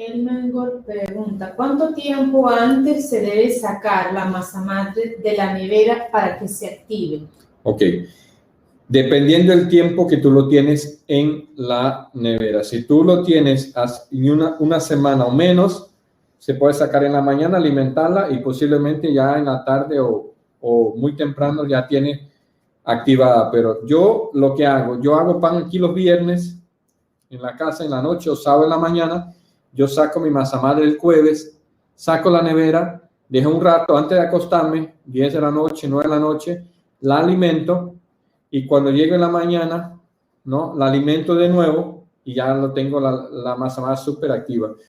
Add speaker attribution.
Speaker 1: Mengor pregunta, ¿cuánto tiempo antes se debe sacar la masa madre de la nevera para que se active?
Speaker 2: Ok, dependiendo del tiempo que tú lo tienes en la nevera. Si tú lo tienes una semana o menos, se puede sacar en la mañana, alimentarla y posiblemente ya en la tarde o muy temprano ya tiene activada. Pero yo lo que hago, yo hago pan aquí los viernes en la casa, en la noche o sábado en la mañana. Yo saco mi masa madre el jueves, saco la nevera, dejo un rato antes de acostarme, 10 de la noche, 9 de la noche, la alimento y cuando llegue en la mañana, ¿no? La alimento de nuevo y ya lo tengo la masa madre súper activa.